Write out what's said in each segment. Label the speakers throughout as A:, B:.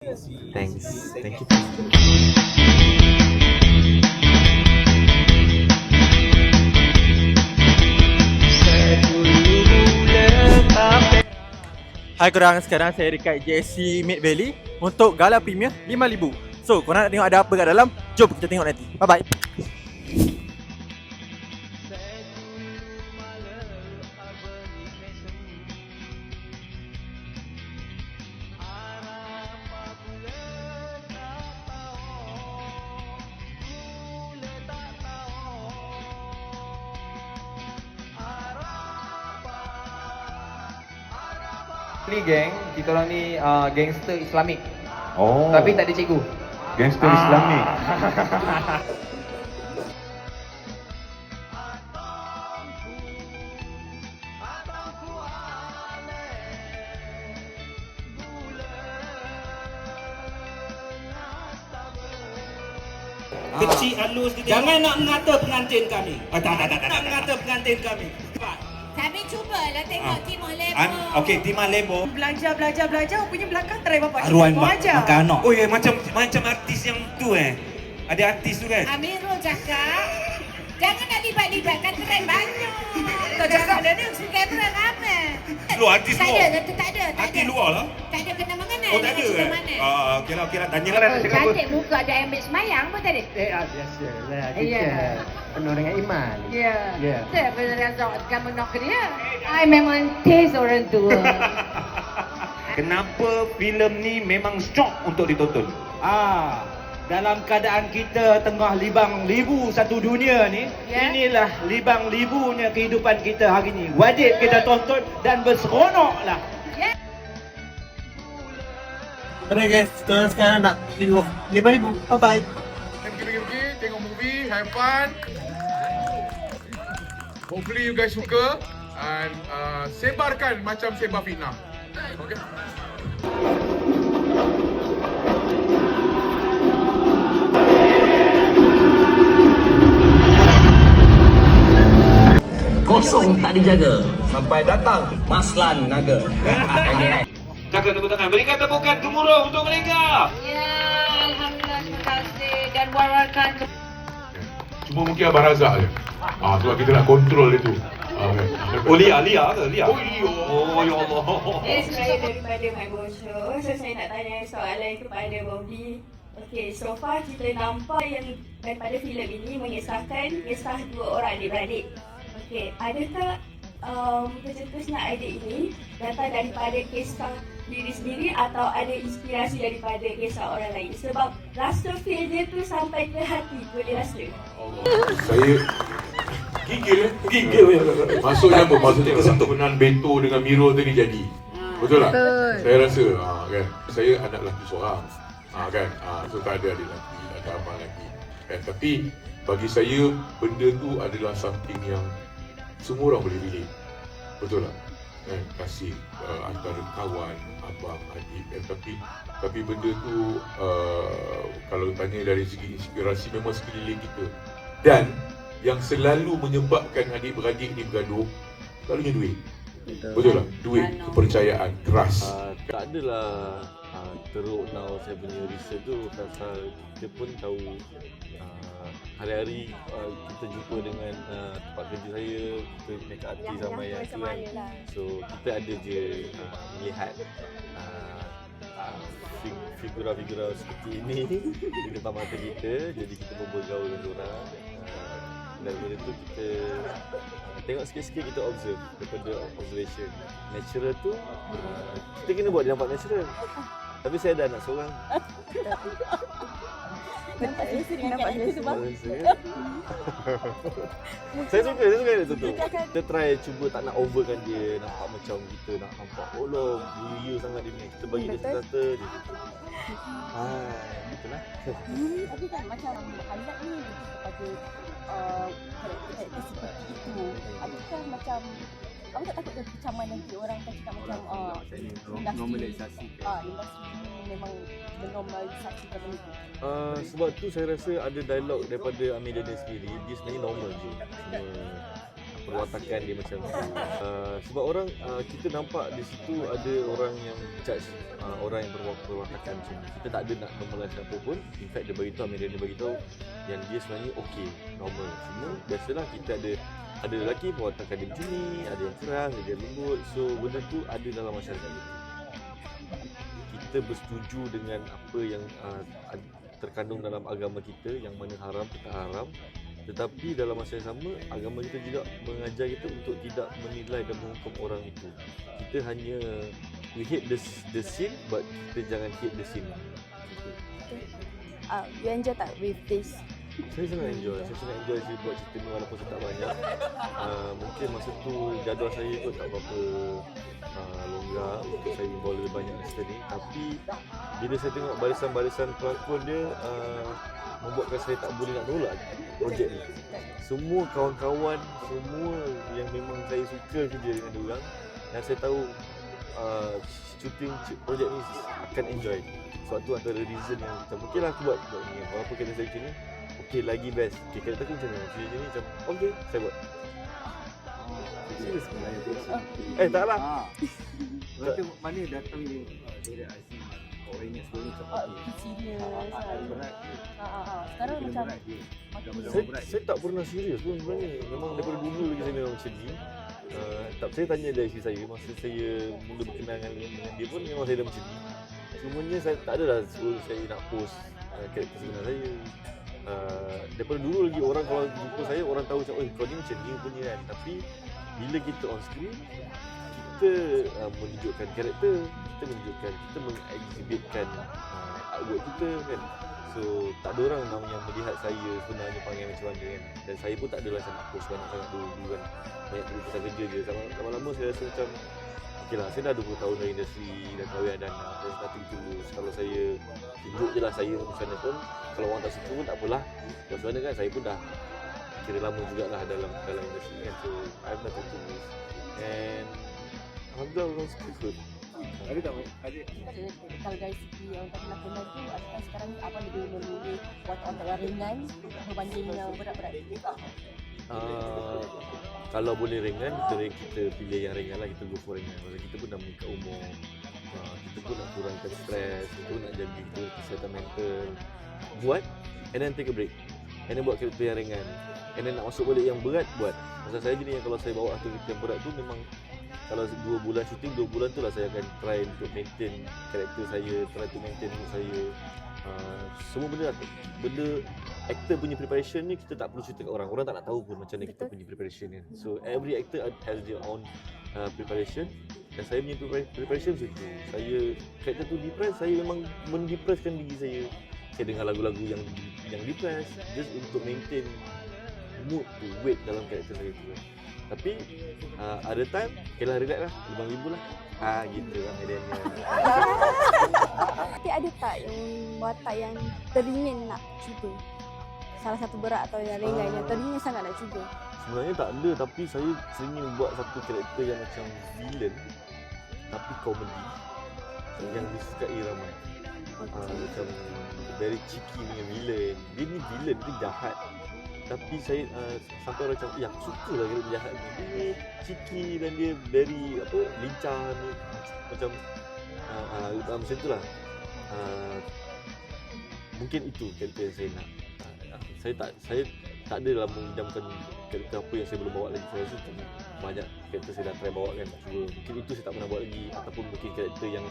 A: Thanks. Thank you. Hai korang, sekarang saya dekat JSC Mid Valley untuk gala premier 5,000. So, korang nak tengok ada apa kat dalam? Jom kita tengok nanti. Bye bye.
B: Ni geng, kita orang ni gangster Islamik.
C: Oh.
B: Tapi tak ada cikgu.
C: Gangster Islamik.
D: Kecil halus kita. Jangan nak mengata pengantin kami. Tak nak mengata pengantin kami.
E: Kami cubalah tengok Timor Leste.
D: Okey, Timor Leste.
E: Belajar punya belakang terai bapak.
D: Arwah mak anak. Oh ya, macam artis yang tu Ada artis tu kan?
E: Amirul cakap, jangan nak libat-libatkan terai banyak. Kau jangan ada ni usul kamera ramai.
D: Luar artis
E: Tak
D: luar.
E: ada, tak ada.
D: Artis luar lah.
E: Tak ada kena mengena.
D: Oh tak ada Okey lah, tanya lah.
E: Cantik muka ada ambil semayang pun tadi.
B: Biasalah.
E: Ya.
B: Penuh dengan iman.
E: Ya.
B: Ya.
E: Saya benar-benar kamu nak ke dia. I memang taste orang tua.
C: Kenapa filem ni memang syok untuk ditonton?
F: Dalam keadaan kita tengah libang libu satu dunia ni, inilah libang libunya kehidupan kita hari ni. Wajib kita tonton dan berseronoklah.
A: Alright guys, korang sekarang nak tengok 5,000. Bye bye.
G: Pergi tengok movie, have fun. Hopefully you guys suka and sebarkan macam sebar fitnah. Okay?
H: Kosong tak dijaga sampai datang Maslan Naga.
C: Jaga tepuk tangan. Berikan tepukan gemuruh untuk mereka.
E: Ya, alhamdulillah, terima kasih dan warakan.
G: Cuma mungkin Abang Razak je. Sebab kita nak kontrol itu.
C: Oh, Lia ke? Lia?
G: Oh, Lia.
C: Oh, ya Allah.
E: Saya daripada My Bosho. So saya nak tanya soalan kepada Bobby. Okey, so far kita nampak yang daripada filem ini mengisahkan kisah dua orang adik-beradik. Okey, adakah tercetusnya idea ini datang daripada kisah diri sendiri atau ada inspirasi daripada kisah orang lain? Sebab rasa feel dia tu sampai ke hati, boleh rasa.
G: Saya gigil. Maksudnya apa? Maksudnya kesantunan Beto dengan Miro tadi jadi. Betul tak? Saya rasa kan. Saya anak lelaki seorang. Kan. So tak ada adik lelaki, ada abang lelaki. Tapi bagi saya benda tu adalah something yang semua orang boleh relate. Betul tak? Kasih antara kawan, abang, adik. Tapi benda tu kalau tanya dari segi inspirasi memang sekeliling kita. Dan yang selalu menyebabkan adik-beradik ni bergaduh selalunya duit. Betul tak? Duit, kepercayaan, trust.
I: Tak adalah teruk now saya punya research tu pasal kita pun tahu hari-hari kita jumpa dengan tempat kerja saya, kita make up artist ramai yang tu kan. So kita ada je melihat figura-figura seperti ini di depan mata kita, jadi kita pun bergaul dengan diorang. Dan benda tu kita tengok sikit-sikit, kita observe daripada observation. Natural tu kita kena buat dia nampak natural. Tapi saya ada anak seorang.
E: Nampak saya
I: Saya suka dia tu. Kita try cuba tak nak overkan dia, nampak macam kita nak nampak oh you sangat dia ni. Kita bagi dia cerita je. Betul lah.
E: Tapi kan macam highlight ni kepada karakter seperti itu. Adakah macam awak tak takut kecaman nanti orang akan cakap macam
F: normalisasi.
E: Industri ni memang menormalisasikan benda tu.
I: Sebab tu saya rasa ada dialog daripada Amir Daniel sendiri, dia sebenarnya normal je. perwatakan dia macam tu. Sebab orang kita nampak di situ ada orang yang judge orang yang perwatakan macam ni. Kita tak ada nak memelankan apa pun. In fact dia beritahu, Amelia dia beritahu yang dia sebenarnya okey, normal. Cuma biasalah kita ada lelaki perwatakan dia macam ni, ada yang keras, ada yang lembut. So benda tu ada dalam masyarakat kita. Kita bersetuju dengan apa yang terkandung dalam agama kita, yang mana haram, tak haram. Tetapi dalam masa yang sama, agama kita juga mengajar kita untuk tidak menilai dan menghukum orang itu. Kita hanya we hate the sin, but kita jangan hate the sin.
E: You enjoy tak with this?
I: Saya sangat enjoy sih buat cerita ni walaupun saya tak banyak. Mungkin masa tu jadual saya tu tak berapa longgar untuk saya involve lebih banyak cerita ni. Tapi bila saya tengok barisan-barisan pelakon dia, membuatkan saya tak boleh nak tolak projek ni. Semua kawan-kawan, semua yang memang saya suka kerja dengan diorang, dan saya tahu shooting projek ni akan enjoy. Sebab tu antara reason yang macam okey lah aku buat ni. Walaupun kena saya macam ni, okey lagi best. Okey karakter aku macam ni, macam ni macam okey saya buat.
F: Serius sebenarnya tu.
I: Tak lah.
F: Berarti mana datang ni? Orang ingat sebelum ni cepat dia.
E: Serius.
F: Berat dia.
E: Sekarang macam
I: Saya tak pernah serius pun sebenarnya. Memang daripada dulu lagi saya memang macam ni. Saya tanya dari isteri saya, masa saya mula berkenal dengan dia pun memang saya dah macam ni. Cumanya saya tak adalah suruh saya nak post karakter sebenar saya. Daripada dulu lagi orang kalau jumpa saya, orang tahu macam, kau ni macam ni punya kan. Tapi bila kita on screen, kita menunjukkan karakter, kita mengexhibitkan artwork kita kan. So tak ada orang yang melihat saya sebenarnya panggil macam mana kan. Dan saya pun tak adalah macam nak post banyak sangat dulu kan. Banyak dulu kita kerja je. Lama-lama saya rasa macam okey lah, saya dah 20 tahun dalam industri, dah kahwin ada anak, dan nothing tulus. Kalau saya tunjuk je lah saya macam mana pun, kalau orang tak suka pun tak apalah. Sebab sebenarnya kan saya pun dah kira lama jugalah dalam industri kan. So I'm nothing tulus. And alhamdulillah orang suka kot.
F: Ada tak? Ada.
E: kalau dari segi yang tak pernah kenal tu, adakah sekarang apa lebih memilih watak yang ringan berbanding yang berat-berat?
I: Kalau boleh ringan, kita pilih yang ringan lah, kita go for ringan. Sebab kita pun dah meningkat umur, kita pun nak kurangkan stres, kita pun nak jaga kita kesihatan mental. Buat, and then take a break, and then buat karakter yang ringan, and then nak masuk balik yang berat, buat. Pasal saya gini, yang kalau saya bawa karakter yang berat tu memang kalau 2 bulan shooting, 2 bulan tu lah saya akan try untuk maintain karakter saya, try to maintain mood saya. Semua benda actor punya preparation ni kita tak perlu cerita kat orang tak nak tahu pun macam mana kita punya preparation kan. So every actor has their own preparation, dan saya punya preparation macam tu. Saya karakter tu depress, saya memang mendepresskan diri saya. Saya dengar lagu-lagu yang depress just untuk maintain mood tu, weight dalam karakter saya tu. Tapi ada time, okay lah, relax lah, 5,000 lah. Gitu lah medianya.
E: Tapi ada tak yang watak yang teringin nak cuba? Salah satu berat atau yang ringan yang teringin sangat nak cuba?
I: Sebenarnya tak ada, tapi saya ingin buat satu karakter yang macam villain tapi komedi yang disukai ramai. Macam very cheeky punya villain. Dia ni villain, dia jahat. Tapi saya sampai orang macam, aku suka lah karakter jahat ni. Dia cheeky dan dia very lincah ni. Macam macam tu lah. Mungkin itu karakter yang saya nak. Saya tak ada dalam mengidamkan karakter apa yang saya belum bawa lagi. Saya rasa banyak karakter saya dah try bawa kan. Cuma mungkin itu saya tak pernah buat lagi. Ataupun mungkin karakter yang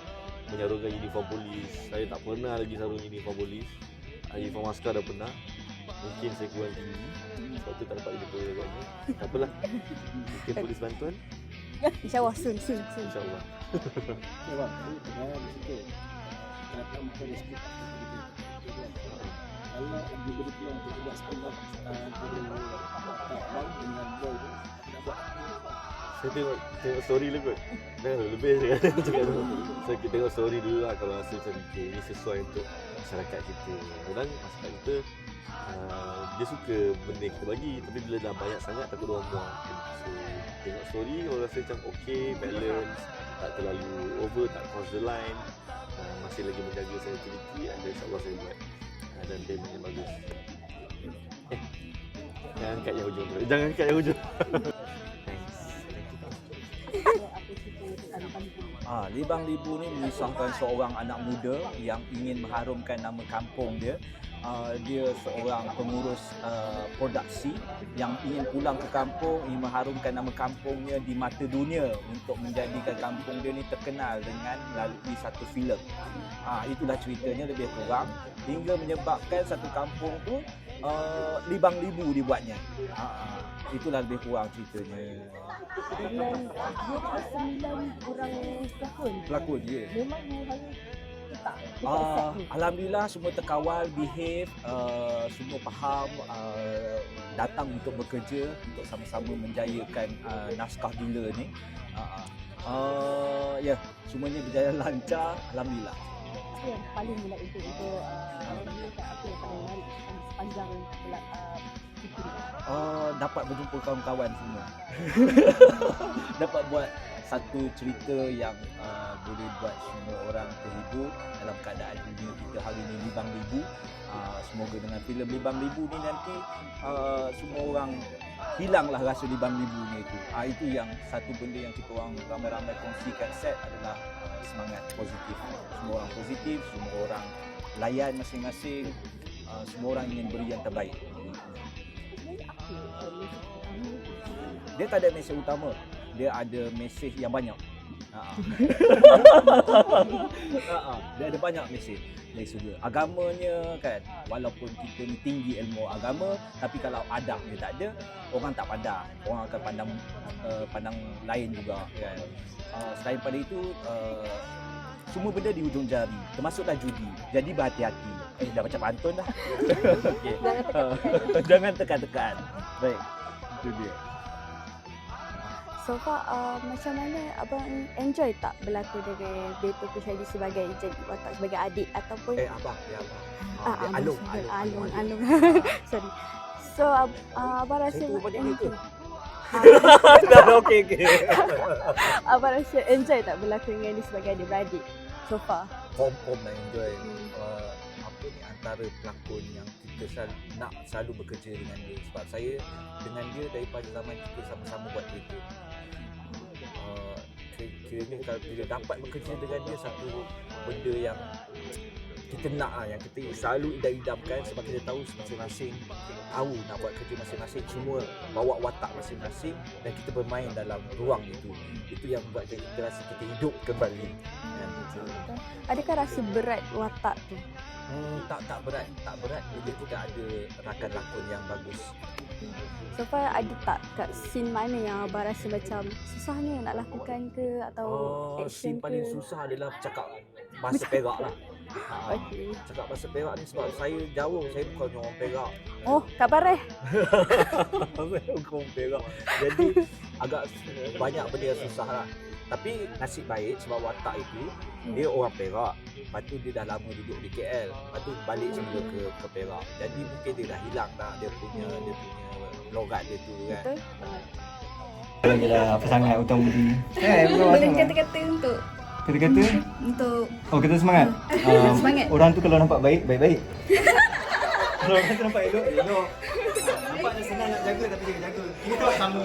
I: menyarungkan uniform polis. Saya tak pernah lagi sarung uniform polis. Uniform askar dah pernah. Mungkin saya kurang tinggi, sebab tu tak dapat hidup agaknya. Tak apalah, mungkin polis bantuan.
E: InsyaAllah soon.
I: InsyaAllah.
F: Okay bang, saya pernah bersuka kata mungkin rezeki tak begitu. Kalau diberi peluang untuk buat stand-up antara bang dengan boy tu, nak buat?
I: Saya tengok story dulu kot. Jangan lebih saya cakap tu. So kita tengok story dulu lah, kalau rasa macam ini sesuai untuk masyarakat kita. Kadang masyarakat kita dia suka benda yang kita bagi, tapi bila dah banyak sangat takut orang muak. So tengok story, kalau rasa macam okay, balance, tak terlalu over, tak cross the line, masih lagi menjaga sensitivity, dan insyaAllah saya buat dan payment yang bagus. Jangan kat yang hujung tu. Jangan kat yang hujung.
J: Libang Libu ni mengisahkan seorang anak muda yang ingin mengharumkan nama kampung dia. Dia seorang pengurus produksi yang ingin pulang ke kampung, ingin mengharumkan nama kampungnya di mata dunia untuk menjadikan kampung dia ni terkenal dengan melalui satu filem. Itulah ceritanya lebih kurang hingga menyebabkan satu kampung tu Libang Libu dibuatnya. Itulah lebih kurang ceritanya.
E: Dengan dia 9 orang
J: Pelakon dia.
E: Memang hanya tak.
J: Alhamdulillah semua terkawal, behave, semua faham, datang untuk bekerja untuk sama-sama menjayakan naskah gila ni. Ya, semuanya berjalan lancar, alhamdulillah.
E: Apa yang paling menarik untuk apa yang paling menarik sepanjang
J: dapat berjumpa kawan-kawan semua. Dapat buat satu cerita yang boleh buat semua orang terhibur dalam keadaan dunia kita hari ini Libang Libu. Semoga dengan filem Libang Libu ni nanti semua orang hilanglah rasa Libang Libu ni itu. Itu yang satu benda yang kita orang ramai-ramai kongsikan set adalah semangat positif. Semua orang positif, semua orang layan masing-masing, semua orang ingin beri yang terbaik. Dia tak ada mesej utama, dia ada mesej yang banyak. Dia ada banyak mesej dari segi agamanya kan. Walaupun kita ni tinggi ilmu agama, tapi kalau adab dia tak ada, orang tak pandang. Orang akan pandang lain juga kan. Selain pada itu, semua benda di hujung jari, termasuklah judi. Jadi berhati-hati. Dah macam pantun dah. Okay. Jangan tekan-tekan. Baik, itu dia.
E: So far, macam mana abang enjoy tak berlakon dengan Beto Kusyadi sebagai ejen watak sebagai adik ataupun
J: Abang. Alung.
E: Sorry. So abang rasa enjoy.
J: Dah okey.
E: Abang rasa enjoy tak berlakon dengan dia sebagai adik-beradik so far?
J: Confirm lah enjoy. Antara pelakon yang kita selalu bekerja dengan dia, sebab saya dengan dia daripada zaman kita sama-sama buat kereta. Kiranya kalau kita dapat bekerja dengan dia, satu benda yang kita nak yang kita selalu idam-idamkan, sebab kita tahu masing-masing tahu nak buat kerja masing-masing, semua bawa watak masing-masing dan kita bermain dalam ruang itu yang membuatkan kita rasa kita hidup kembali.
E: Adakah rasa berat watak tu?
J: Tak berat bila kita ada rakan lakon yang bagus.
E: So far ada tak kat scene mana yang abang rasa macam susahnya nak lakukan ke atau action
J: scene paling
E: ke?
J: susah adalah cakap bahasa Perak lah.
E: Okey.
J: Cakap bahasa Perak ni sebab saya jauh, saya bukan orang Perak.
E: Oh, kat Bareh.
J: Saya bukan orang Perak. Jadi agak banyak benda yang susah lah. Tapi nasib baik sebab watak itu dia orang Perak. Lepas tu dia dah lama duduk di KL. Lepas tu balik semula ke Perak. Jadi mungkin dia dah hilang dah dia punya logat dia tu kan.
E: Betul.
B: Adalah pasangan hutang budi.
E: Boleh kata-kata untuk
B: Kata-kata?
E: untuk
B: Oh, kata semangat.
E: semangat.
B: Orang tu kalau nampak baik, baik-baik. Kalau orang tu nampak elok, elok. Nampak dia senang nak jaga tapi dia jaga. Kita tak sama.